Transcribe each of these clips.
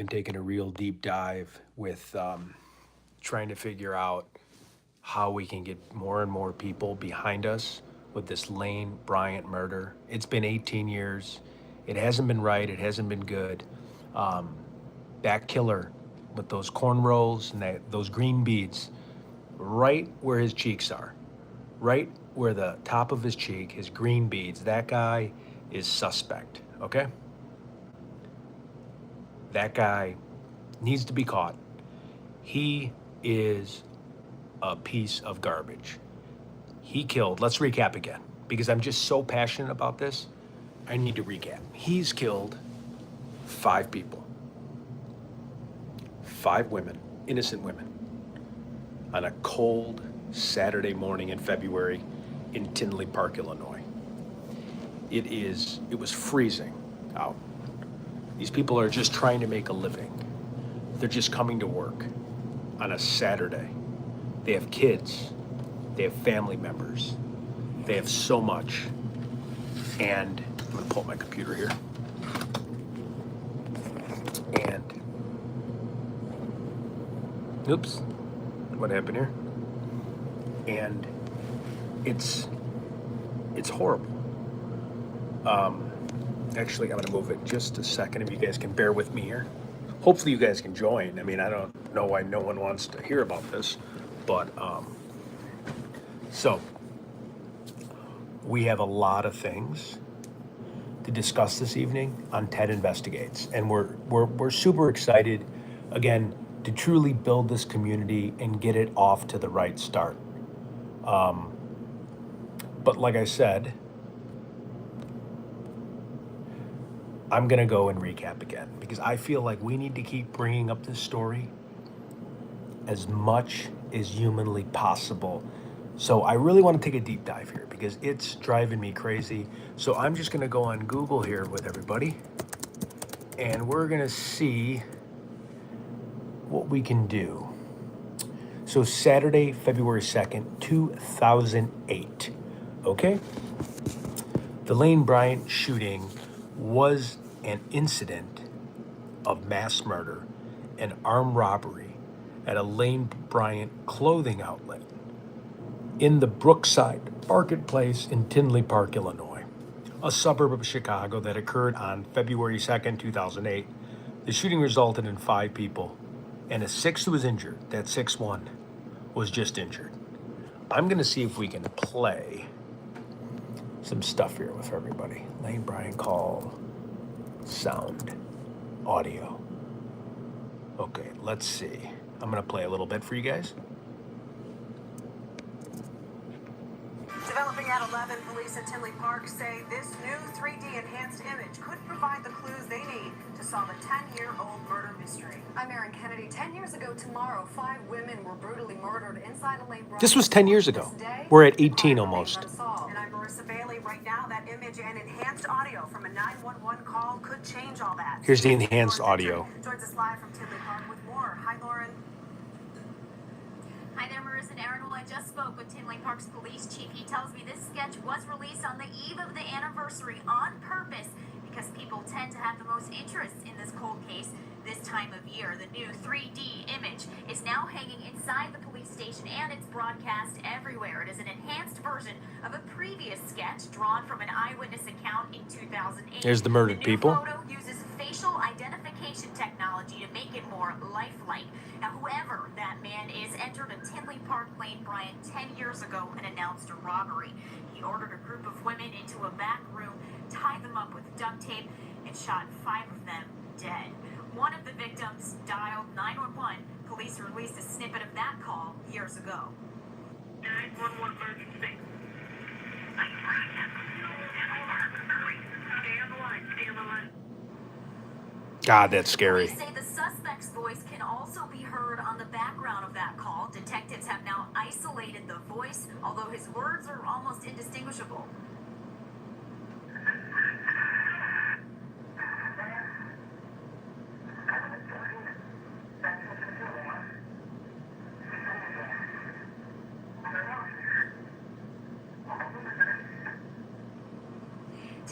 been taking a real deep dive with trying to figure out how we can get more and more people behind us with this Lane Bryant murder. It's been 18 years. It hasn't been right. It hasn't been good. That killer with those cornrows and those green beads right where his cheeks are, right where the top of his cheek, his green beads, that guy is suspect, okay? That guy needs to be caught. He is a piece of garbage. He killed, let's recap again, because I'm just so passionate about this. I need to recap. He's killed 5 people, 5 women, innocent women, on a cold Saturday morning in February in Tinley Park, Illinois. It was freezing out. These people are just trying to make a living. They're just coming to work on a Saturday. They have kids, they have family members, they have so much. And I'm gonna pull up my computer here. And, oops, what happened here? And it's horrible. Actually, I'm gonna move it just a second if you guys can bear with me here. Hopefully you guys can join. I mean, I don't know why no one wants to hear about this, but so we have a lot of things to discuss this evening on Ted Investigates, and we're super excited again to truly build this community and get it off to the right start. But like I said, I'm gonna go and recap again because I feel like we need to keep bringing up this story as much as humanly possible. So I really want to take a deep dive here because it's driving me crazy. So I'm just gonna go on Google here with everybody and we're gonna see what we can do. So Saturday, February 2nd, 2008, okay? The Lane Bryant shooting was an incident of mass murder and armed robbery at a Lane Bryant clothing outlet in the Brookside Marketplace in Tinley Park, Illinois, a suburb of Chicago that occurred on February 2nd, 2008. The shooting resulted in 5 people, and a 6th was injured. That 6th one was just injured. I'm gonna see if we can play some stuff here with everybody. Lane Bryant call, sound, audio. Okay, let's see. I'm gonna play a little bit for you guys. Developing at 11, police at Tinley Park say this new 3D enhanced image could provide the clues they need to solve a 10-year-old murder mystery. I'm Erin Kennedy. 10 years ago tomorrow, 5 women were brutally murdered inside a Lane Bryant. This was 10 years ago. We're at 18 almost. And I'm Marissa Bailey. Right now, that image and enhanced audio from a 911 call could change all that. Here's the enhanced audio. Joins us live from Tinley Park with more. Hi, Lauren. Hi there, Marissa and Aaron. Well, I just spoke with Tinley Park's police chief. He tells me this sketch was released on the eve of the anniversary on purpose because people tend to have the most interest in this cold case this time of year. The new 3D image is now hanging inside the police station and it's broadcast everywhere. It is an enhanced version of a previous sketch drawn from an eyewitness account in 2008. There's the murdered people. The photo uses facial identification technology to make it more lifelike. Now, whoever that man is entered a Tinley Park Lane Bryant 10 years ago and announced a robbery. He ordered a group of women into a back room, tied them up with duct tape, and shot 5 of them dead. One of the victims dialed 911. Police released a snippet of that call years ago. 911 emergency. Stay on the line. Stay on the line. God, that's scary. Police say the suspect's voice can also be heard on the background of that call. Detectives have now isolated the voice, although his words are almost indistinguishable.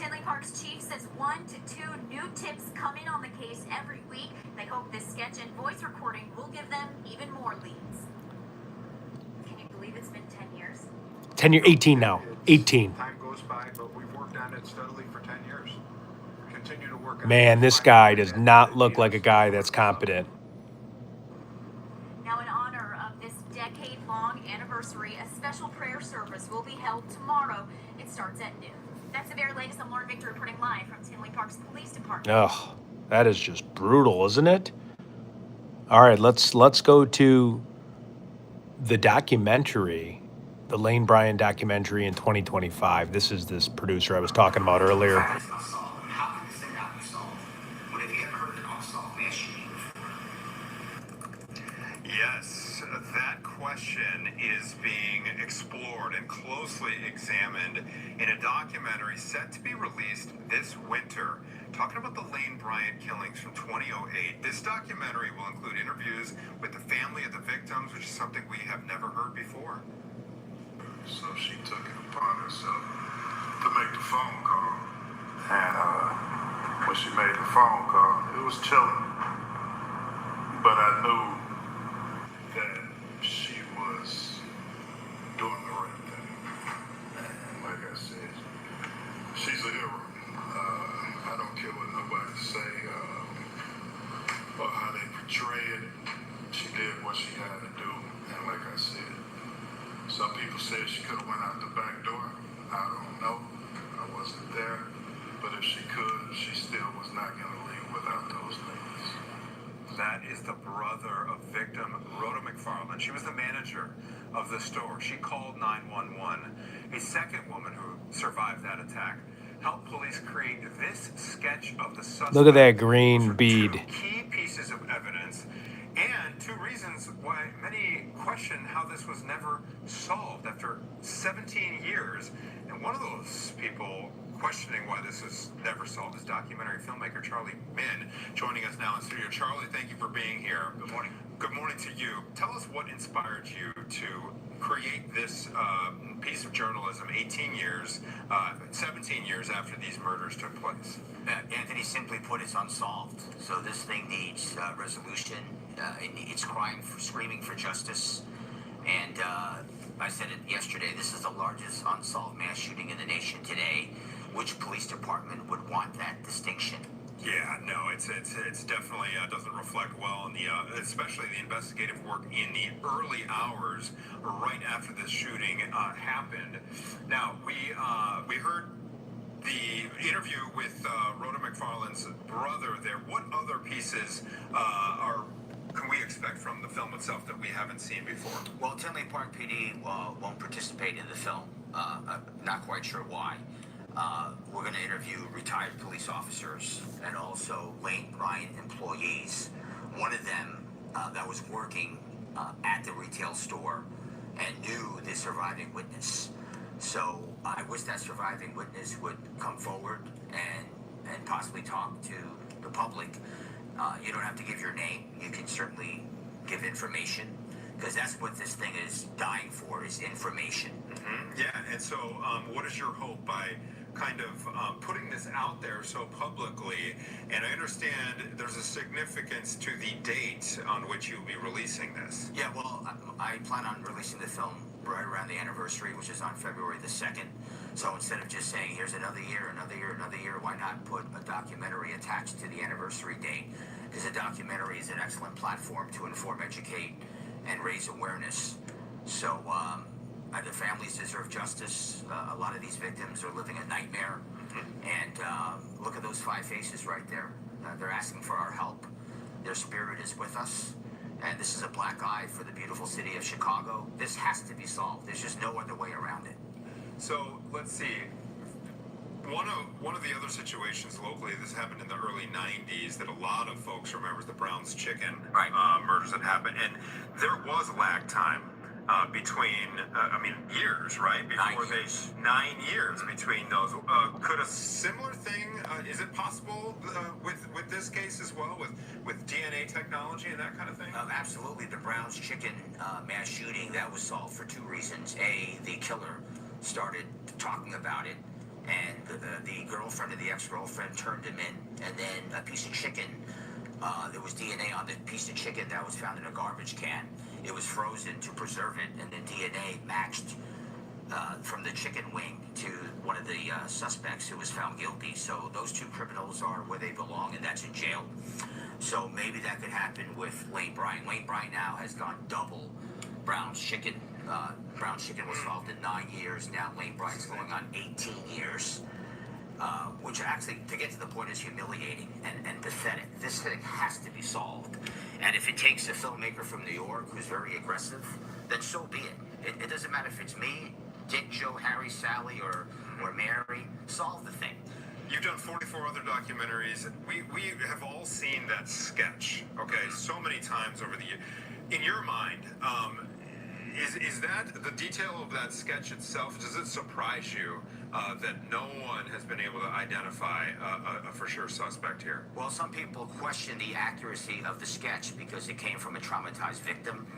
Tinley Park's chief says 1 to 2 new tips come in on the case every week. They hope This sketch and voice recording will give them even more leads. Can you believe it's been 10 years? 10 year, 18 now. 18. Time goes by, but we've worked on it steadily for 10 years. Continue to work on it. Man, this guy does not look like a guy that's competent. Now, in honor of this decade-long anniversary, a special prayer service will be held tomorrow. It starts at noon. That's the very latest. I'm Lauren Victor reporting live from Tinley Park's Police Department. Ugh, that is just brutal, isn't it? All right, let's go to the documentary, the Lane Bryant documentary in 2025. This is this producer I was talking about earlier. How could this thing not be solved? What have you ever heard of unsolved mass shooting before? Yes, that question is being explored and closely examined in a documentary set to be released this winter, talking about the Lane Bryant killings from 2008. This documentary will include interviews with the family of the victims, which is something we have never heard before. So she took it upon herself to make the phone call. And when she made the phone call, it was chilling. But I knew that she was doing the right thing. And like I said, she's a hero. I don't care what nobody say or how they portray it. She did what she had to do. And like I said, some people said she could have went out the back door. I don't know. I wasn't there. But if she could, she still was not going to leave without those things. That is the brother of victim Rhoda McFarland. She was the manager of the store. She called 911. A second woman who survived that attack helped police create this sketch of the suspect. Look at that green bead. Two key pieces of evidence and two reasons why many question how this was never solved after 17 years. And one of those people questioning why this is never solved is documentary filmmaker Charlie Min, joining us now in studio. Charlie, thank you for being here. Good morning. Good morning to you. Tell us what inspired you to create this piece of journalism 17 years after these murders took place. Anthony, simply put, it's unsolved. So this thing needs resolution. It's crying, screaming for justice. And I said it yesterday, this is the largest unsolved mass shooting in the nation today. Which police department would want that distinction? Yeah, no, it's definitely doesn't reflect well in the especially the investigative work in the early hours right after this shooting happened. Now we heard the interview with Rhoda McFarland's brother there. What other pieces can we expect from the film itself that we haven't seen before? Well, Tinley Park PD won't participate in the film. Not quite sure why. We're going to interview retired police officers and also Lane Bryant employees. One of them that was working at the retail store and knew the surviving witness. So I wish that surviving witness would come forward and possibly talk to the public. You don't have to give your name. You can certainly give information, because that's what this thing is dying for, is information. Mm-hmm. Yeah, and so what is your hope by kind of putting this out there so publicly? And I understand there's a significance to the date on which you'll be releasing this. Yeah, well, I plan on releasing the film right around the anniversary, which is on February the 2nd. So instead of just saying, here's another year, why not put a documentary attached to the anniversary date? Because a documentary is an excellent platform to inform, educate, and raise awareness. So the families deserve justice. A lot of these victims are living a nightmare. And look at those 5 faces right there. They're asking for our help. Their spirit is with us. And this is a black eye for the beautiful city of Chicago. This has to be solved. There's just no other way around it. So let's see. One of the other situations locally, this happened in the early 90s, that a lot of folks remembers the Brown's Chicken murders that happened. And there was lag time between, years, right? Before 9 years between those. Could a similar thing, is it possible with this case as well, with DNA technology and that kind of thing? Absolutely. The Brown's Chicken mass shooting, that was solved for 2 reasons. A, the killer started talking about it, and the girlfriend of the ex-girlfriend turned him in, and then a piece of chicken There was DNA on the piece of chicken that was found in a garbage can. It was frozen to preserve it, and the DNA matched from the chicken wing to one of the suspects who was found guilty. So those two criminals are where they belong, and that's in jail. So maybe that could happen with Lane Bryant. Lane Bryant now has gone double Brown's chicken. Brown's chicken was solved in 9 years. Now Lane Bryant's going on 18 years. Which actually, to get to the point, is humiliating and pathetic. This thing has to be solved. And if it takes a filmmaker from New York who's very aggressive, then so be it. It doesn't matter if it's me, Dick, Joe, Harry, Sally, or Mary. Solve the thing. You've done 44 other documentaries. We have all seen that sketch, okay, so many times over the years. In your mind, is that the detail of that sketch itself? Does it surprise you that no one has been able to identify a for sure suspect here? Well, some people question the accuracy of the sketch because it came from a traumatized victim.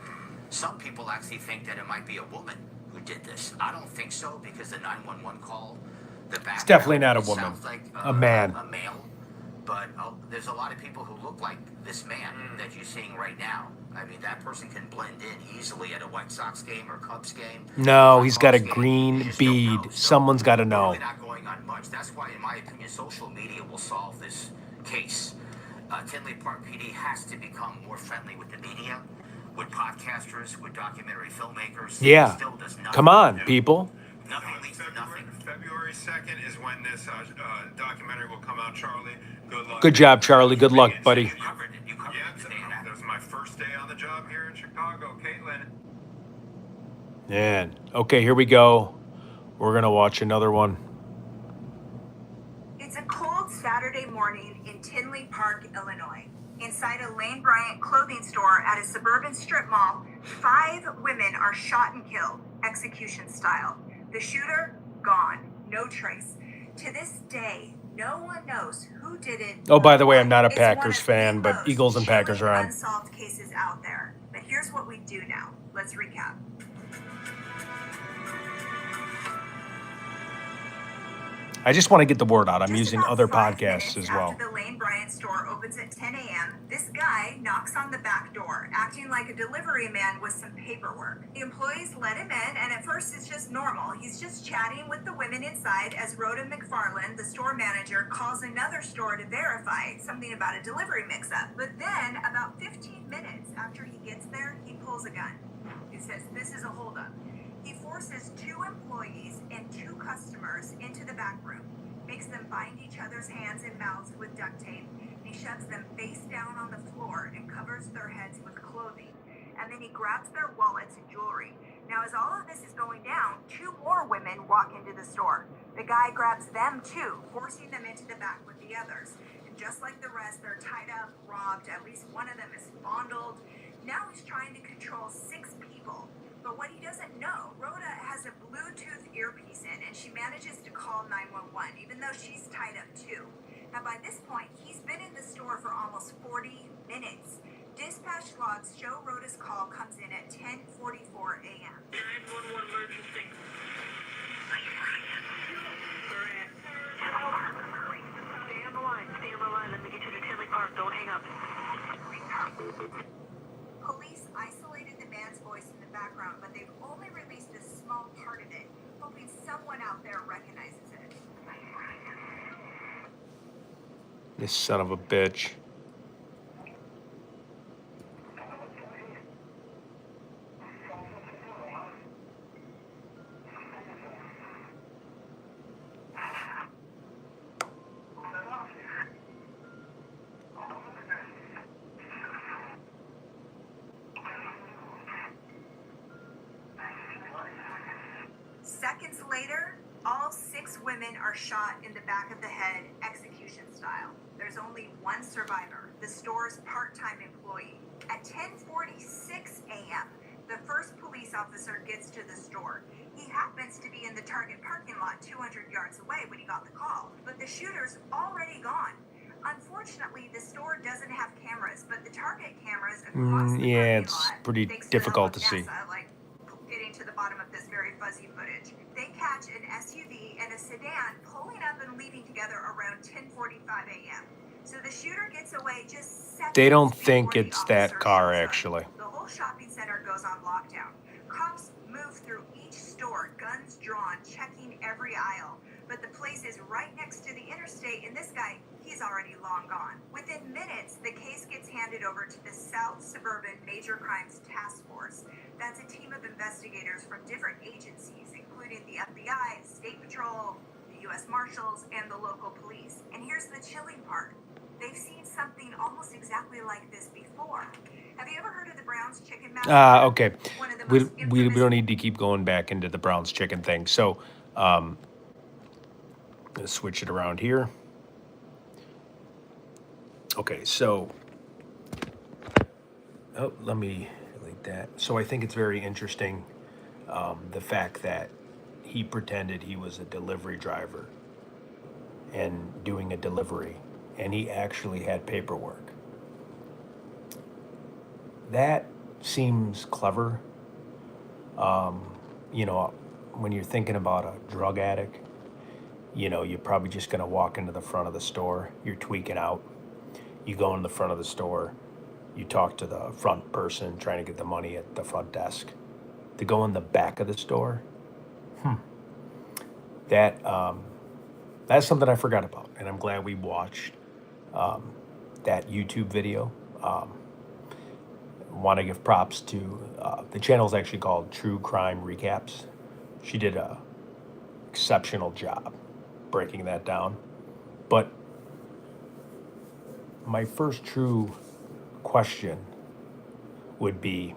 Some people actually think that it might be a woman who did this. I don't think so because the 911 call, the background, It's definitely not a woman. sounds like A man. a male. But there's a lot of people who look like this man that you're seeing right now. I mean, that person can blend in easily at a White Sox game or Cubs game. No, he's got a Cubs game. green You just don't bead. know. So Someone's got to we're know. really not going on much. That's why, in my opinion, social media will solve this case. Tinley Park PD has to become more friendly with the media, with podcasters, with documentary filmmakers. Yeah. It still does nothing. Come on, people. Nothing leads to nothing. February 2nd is when this documentary will come out, Charlie. Good luck. Good job, Charlie. Good luck, buddy. You covered it. You covered Yeah, it today. that was my first day on the job here in Chicago. Caitlin. Man. Okay, here we go. We're going to watch another one. It's a cold Saturday morning in Tinley Park, Illinois. Inside a Lane Bryant clothing store at a suburban strip mall, 5 women are shot and killed, execution style. The shooter, gone. No trace. To this day, no one knows who did it. Oh, by the way, I'm not a It's Packers one of fan, the but most Eagles and Packers are chilling on. unsolved cases out there. But here's what we do now. Let's recap. I just want to get the word out. I'm Just using about other 5 podcasts minutes as well. After the Lane Bryant store opens at 10 a.m., this guy knocks on the back door, acting like a delivery man with some paperwork. The employees let him in, and at first it's just normal. He's just chatting with the women inside as Rhoda McFarland, the store manager, calls another store to verify something about a delivery mix-up. But then, about 15 minutes after he gets there, he pulls a gun. He says, "This is a holdup." He forces 2 employees and 2 customers into the back room, makes them bind each other's hands and mouths with duct tape, and he shoves them face down on the floor and covers their heads with clothing. And then he grabs their wallets and jewelry. Now, as all of this is going down, 2 more women walk into the store. The guy grabs them too, forcing them into the back with the others. And just like the rest, they're tied up, robbed. At least one of them is fondled. Now he's trying to control 6 people. But what he doesn't know, Rhoda has a Bluetooth earpiece in, and she manages to call 911, even though she's tied up too. Now, by this point, he's been in the store for almost 40 minutes. Dispatch logs show Rhoda's call comes in at 10:44 a.m. 911 emergency. Stay on the line. Stay on the line. Let me get you to Tinley Park. Don't hang up. Police isolated the man's voice in the background, but they've only released a small part of it, hoping someone out there recognizes it. This son of a bitch. Seconds later, all 6 women are shot in the back of the head, execution style. There's only one survivor, the store's part-time employee. At 10:46 a.m., the first police officer gets to the store. He happens to be in the Target parking lot 200 yards away when he got the call, but the shooter's already gone. Unfortunately, the store doesn't have cameras, but the Target cameras across the Yeah, parking it's lot, pretty thanks difficult to to the help see. of NASA, like getting to the bottom of this very fuzzy footage. They catch an SUV and a sedan pulling up and leaving together around 10:45 a.m. So the shooter gets away just seconds They don't think before the it's that officer car, shows up. actually. The whole shopping center goes on lockdown. Cops move through each store, guns drawn, checking every aisle. But the place is right next to the interstate, and this guy, he's already long gone. Within minutes, the case gets handed over to the South Suburban Major Crimes Task Force. That's a team of investigators from different agencies, including the FBI, the State Patrol, the U.S. Marshals, and the local police. And here's the chilling part. They've seen something almost exactly like this before. Have you ever heard of the Brown's Chicken Massacre? Okay. One of the We most we infamous don't need to keep going back into the Brown's chicken thing. So, let's switch it around here. Okay, so let me delete that. So I think it's very interesting, the fact that he pretended he was a delivery driver and doing a delivery, and he actually had paperwork. That seems clever. You know, when you're thinking about a drug addict, you know, you're probably just going to walk into the front of the store. You're tweaking out. You go in the front of the store. You talk to the front person trying to get the money at the front desk. To go in the back of the store, that that's something I forgot about, and I'm glad we watched that YouTube video. Want to give props to the channel is actually called True Crime Recaps. She did a exceptional job breaking that down. But my first true question would be,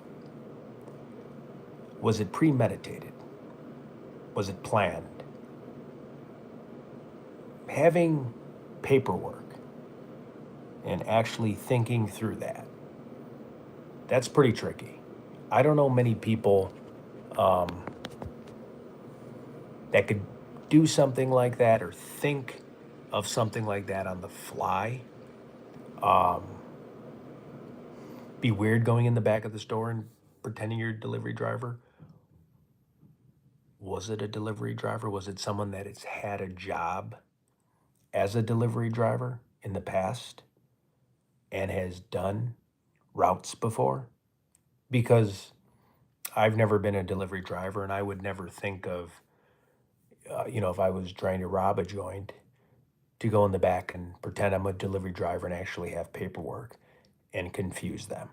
was it premeditated? Was it planned? Having paperwork and actually thinking through that, that's pretty tricky. I don't know many people that could do something like that or think of something like that on the fly. Be weird going in the back of the store and pretending you're a delivery driver. Was it a delivery driver? Was it someone that has had a job as a delivery driver in the past and has done routes before? Because I've never been a delivery driver, and I would never think of, if I was trying to rob a joint, to go in the back and pretend I'm a delivery driver and actually have paperwork and confuse them.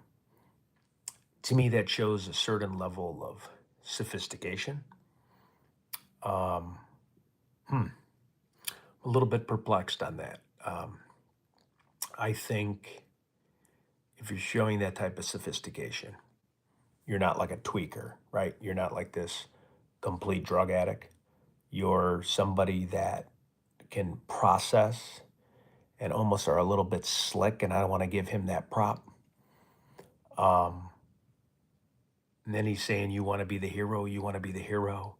To me, that shows a certain level of sophistication. A little bit perplexed on that. I think if you're showing that type of sophistication, you're not like a tweaker, right? You're not like this complete drug addict. You're somebody that can process and almost are a little bit slick, and I don't want to give him that prop. And then he's saying, you want to be the hero, you want to be the hero.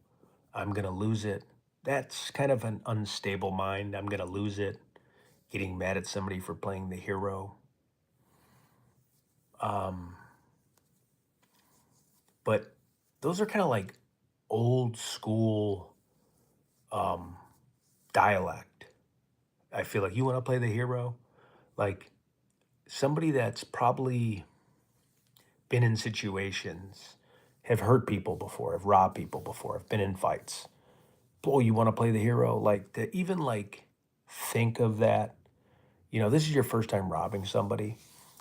I'm going to lose it. That's kind of an unstable mind. I'm going to lose it. Getting mad at somebody for playing the hero. But those are kind of like old school dialect. I feel like, you want to play the hero? Like somebody that's probably been in situations, have hurt people before, have robbed people before, have been in fights. Oh, you want to play the hero? Like to even like think of that, this is your first time robbing somebody.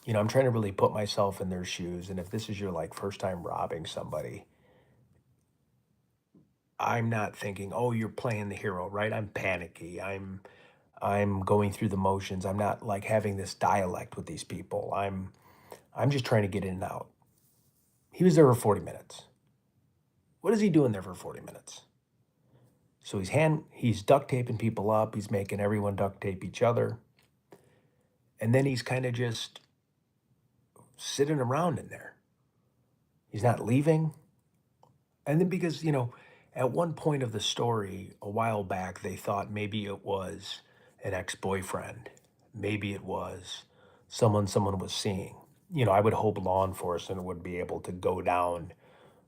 I'm trying to really put myself in their shoes. And if this is your like first time robbing somebody, I'm not thinking, oh, you're playing the hero, right? I'm panicky. I'm going through the motions. I'm not like having this dialect with these people. I'm just trying to get in and out. He was there for 40 minutes. What is he doing there for 40 minutes? So he's duct taping people up. He's making everyone duct tape each other. And then he's kind of just sitting around in there. He's not leaving. And then because, at one point of the story a while back, they thought maybe it was an ex-boyfriend. Maybe it was someone was seeing. I would hope law enforcement would be able to go down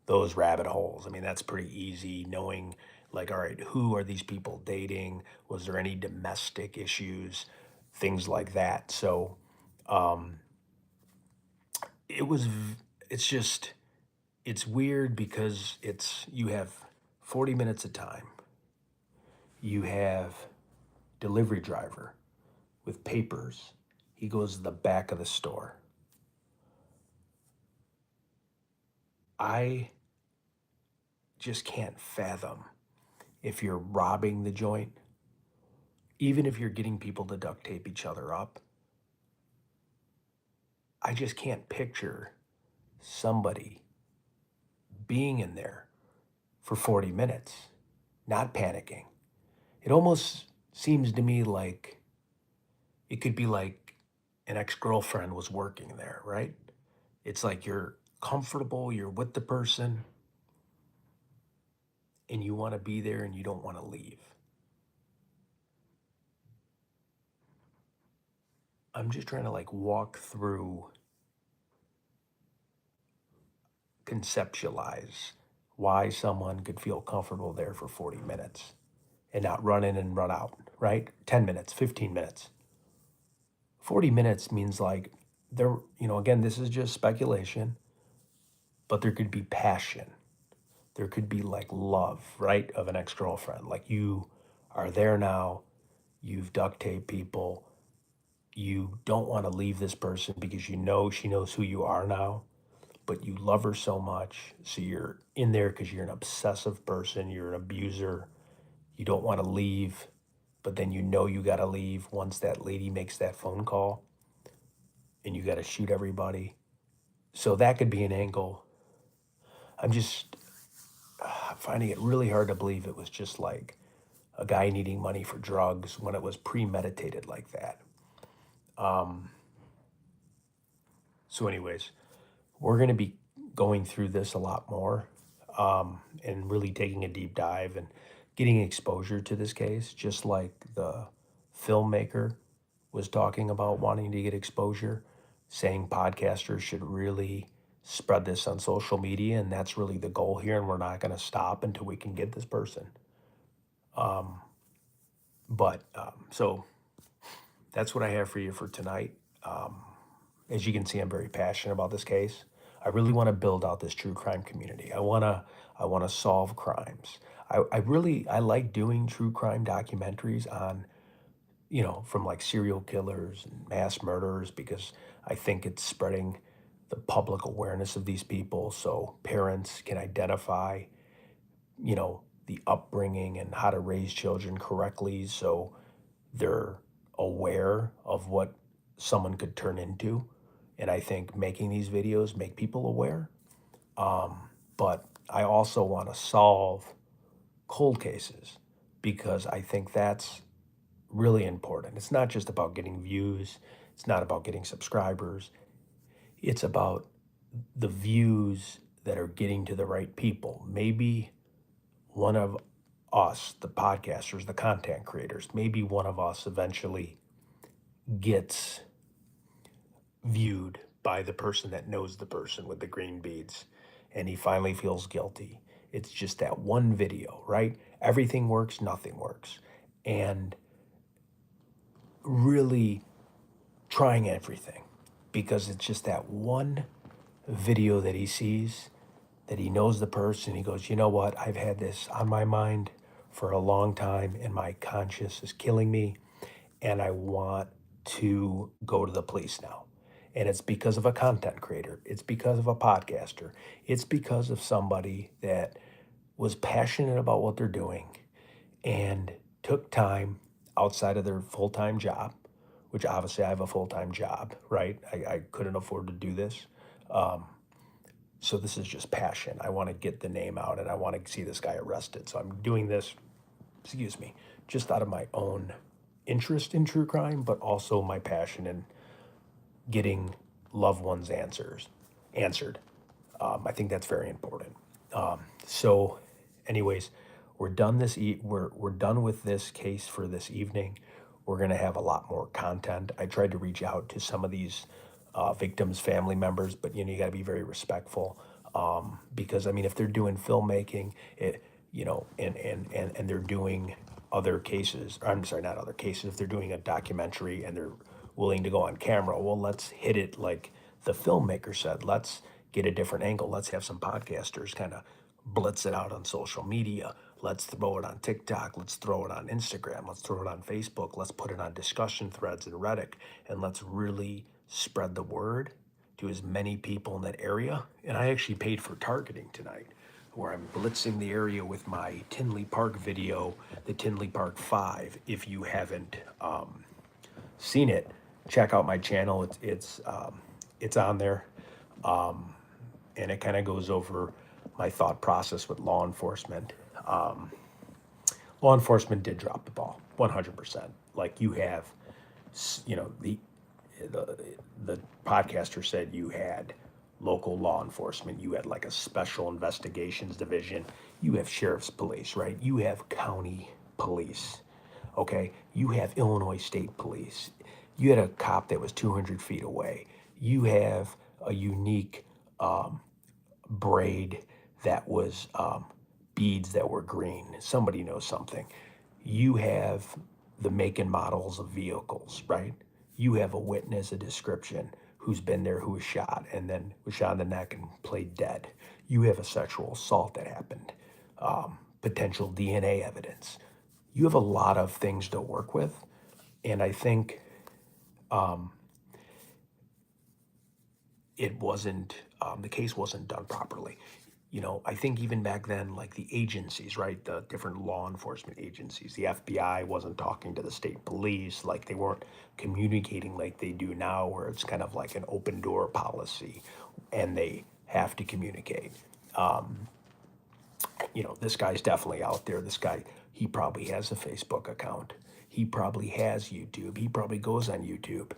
those rabbit holes. I mean, that's pretty easy, knowing like, all right, who are these people dating? Was there any domestic issues? things like that. So um, it was, it's just, it's weird because you have 40 minutes of time. You have delivery driver with papers. He goes to the back of the store. I just can't fathom if you're robbing the joint, even if you're getting people to duct tape each other up. I just can't picture somebody being in there for 40 minutes, not panicking. It almost seems to me like it could be like an ex girlfriend was working there, right? It's like you're comfortable, you're with the person, and you want to be there and you don't want to leave. I'm just trying to like walk through, conceptualize why someone could feel comfortable there for 40 minutes and not run in and run out, right? 10 minutes, 15 minutes. 40 minutes means like there, again, this is just speculation, but there could be passion. There could be like love, right? Of an ex girlfriend. Like you are there now, you've duct taped people, you don't want to leave this person because you know she knows who you are now, but you love her so much. So you're in there because you're an obsessive person, you're an abuser, you don't want to leave, but then you know you got to leave once that lady makes that phone call and you got to shoot everybody. So that could be an angle. I'm just finding it really hard to believe it was just like a guy needing money for drugs when it was premeditated like that. So, anyways, we're going to be going through this a lot more and really taking a deep dive and getting exposure to this case, just like the filmmaker was talking about wanting to get exposure, saying podcasters should really spread this on social media. And that's really the goal here. And we're not going to stop until we can get this person. So that's what I have for you for tonight. As you can see, I'm very passionate about this case. I really want to build out this true crime community. I want to solve crimes. I like doing true crime documentaries on, from like serial killers and mass murderers because I think it's spreading the public awareness of these people so parents can identify, the upbringing and how to raise children correctly so they're aware of what someone could turn into. And I think making these videos make people aware. But I also want to solve cold cases because I think that's really important. It's not just about getting views, it's not about getting subscribers, it's about the views that are getting to the right people. Maybe one of us, the podcasters, the content creators, maybe one of us eventually gets viewed by the person that knows the person with the green beads and he finally feels guilty. It's just that one video, right? Everything works, nothing works. And really trying everything because it's just that one video that he sees that he knows the person. He goes, you know what? I've had this on my mind for a long time and my conscience is killing me and I want to go to the police now. And it's because of a content creator. It's because of a podcaster. It's because of somebody that was passionate about what they're doing and took time outside of their full-time job, which obviously I have a full-time job, right? I couldn't afford to do this. So this is just passion. I want to get the name out and I want to see this guy arrested. So I'm doing this, just out of my own interest in true crime, but also my passion in getting loved ones answered. I think that's very important. So, anyways, we're done we're done with this case for this evening. We're gonna have a lot more content. I tried to reach out to some of these victims' family members, but you got to be very respectful because I mean, if they're doing filmmaking, and they're doing other cases. I'm sorry, not other cases. If they're doing a documentary and they're willing to go on camera, well, let's hit it like the filmmaker said. Let's get a different angle. Let's have some podcasters kind of blitz it out on social media. Let's throw it on TikTok. Let's throw it on Instagram. Let's throw it on Facebook. Let's put it on discussion threads and Reddit. And let's really spread the word to as many people in that area. And I actually paid for targeting tonight, where I'm blitzing the area with my Tinley Park video, the Tinley Park 5. If you haven't seen it, check out my channel. It's on there, and it kind of goes over my thought process with law enforcement. Law enforcement did drop the ball, 100%. Like you have, you know, the podcaster said you had local law enforcement, you had like a special investigations division, you have sheriff's police, right? You have county police, okay? You have Illinois State Police. You had a cop that was 200 feet away. You have a unique braid that was beads that were green. Somebody knows something. You have the make and models of vehicles, right? You have a witness, a description, who's been there, who was shot, and then was shot in the neck and played dead. You have a sexual assault that happened, potential DNA evidence. You have a lot of things to work with, and I think it wasn't, the case wasn't done properly. You know, I think even back then, like the agencies, right, the different law enforcement agencies, the FBI wasn't talking to the state police, like they weren't communicating like they do now, where it's kind of like an open door policy and they have to communicate. You know, this guy's definitely out there. This guy, he probably has a Facebook account. He probably has YouTube. He probably goes on YouTube.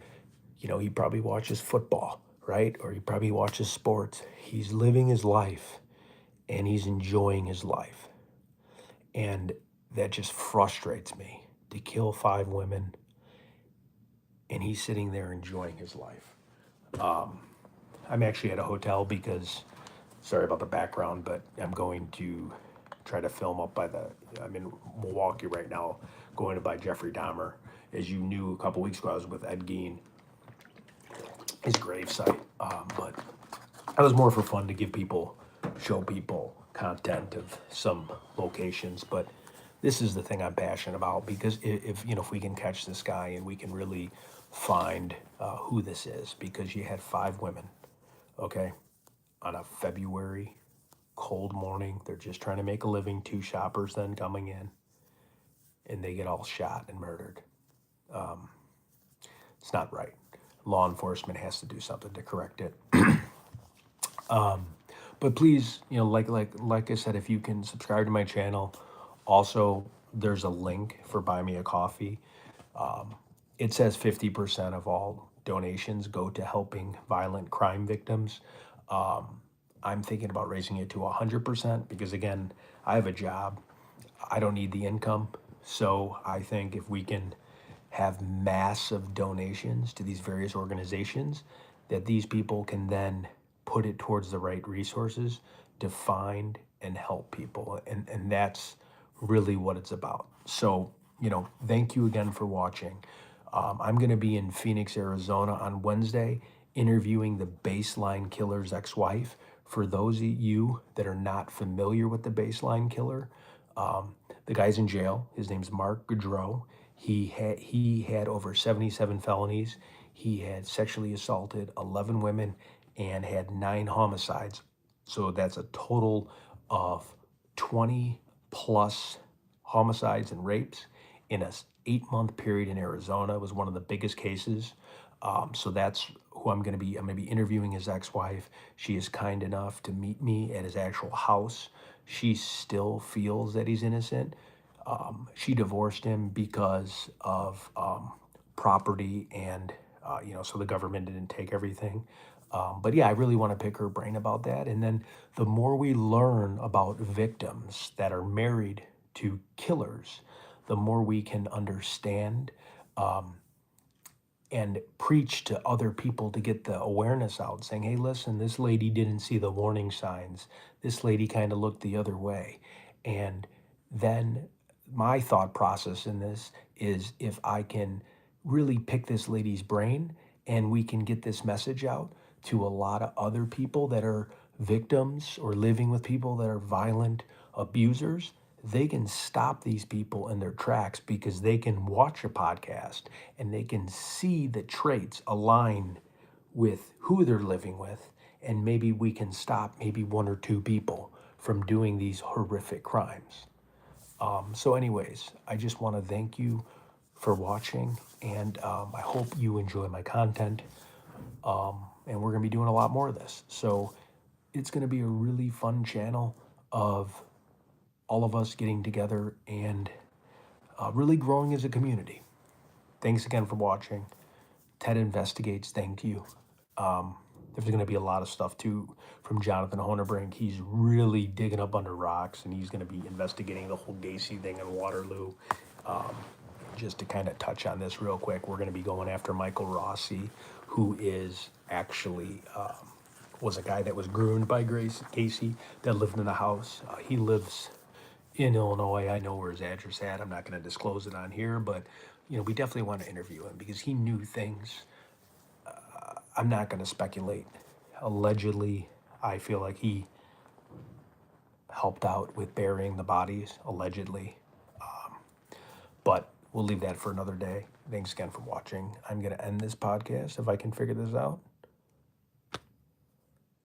You know, he probably watches football, right? Or he probably watches sports. He's living his life and he's enjoying his life. And that just frustrates me, to kill 5 women and he's sitting there enjoying his life. I'm actually at a hotel because, sorry about the background, but I'm going to try to film up I'm in Milwaukee right now, going to buy Jeffrey Dahmer. As you knew, a couple weeks ago, I was with Ed Gein, his gravesite. But that was more for fun, to show people content of some locations. But this is the thing I'm passionate about, because if we can catch this guy and we can really find who this is, because you had 5 women, okay, on a February cold morning. They're just trying to make a living, 2 shoppers then coming in, and they get all shot and murdered. It's not right. Law enforcement has to do something to correct it. But please, you know, like I said, if you can subscribe to my channel. Also, there's a link for Buy Me a Coffee. It says 50% of all donations go to helping violent crime victims. I'm thinking about raising it to 100%, because again, I have a job. I don't need the income. So I think if we can have massive donations to these various organizations, that these people can then put it towards the right resources to find and help people. And that's really what it's about. So, you know, thank you again for watching. I'm going to be in Phoenix, Arizona on Wednesday, interviewing the Baseline Killer's ex-wife. For those of you that are not familiar with the Baseline Killer, the guy's in jail. His name's Mark Gaudreau. He had over 77 felonies. He had sexually assaulted 11 women and had 9 homicides. So that's a total of 20 plus homicides and rapes in a 8-month period in Arizona. It was one of the biggest cases. So that's who I'm going to be. I'm going to be interviewing his ex-wife. She is kind enough to meet me at his actual house. She still feels that he's innocent. She divorced him because of property, and so the government didn't take everything. But yeah, I really want to pick her brain about that. And then the more we learn about victims that are married to killers, the more we can understand and preach to other people to get the awareness out, saying, hey, listen, this lady didn't see the warning signs. This lady kind of looked the other way. And then my thought process in this is if I can really pick this lady's brain and we can get this message out to a lot of other people that are victims or living with people that are violent abusers, they can stop these people in their tracks because they can watch a podcast and they can see the traits align with who they're living with, and maybe we can stop maybe one or two people from doing these horrific crimes. So anyways, I just want to thank you for watching, and I hope you enjoy my content. And we're going to be doing a lot more of this. So it's going to be a really fun channel of all of us getting together and really growing as a community. Thanks again for watching. Ted Investigates, thank you. There's going to be a lot of stuff too from Jonathan Honerbrink. He's really digging up under rocks, and he's going to be investigating the whole Gacy thing in Waterloo. Just to kind of touch on this real quick, we're going to be going after Michael Rossi, who is actually was a guy that was groomed by Gacy that lived in the house. He lives in Illinois. I know where his address at. I'm not going to disclose it on here, but we definitely want to interview him because he knew things. I'm not going to speculate. Allegedly, I feel like he helped out with burying the bodies, allegedly. But we'll leave that for another day. Thanks again for watching. I'm going to end this podcast if I can figure this out.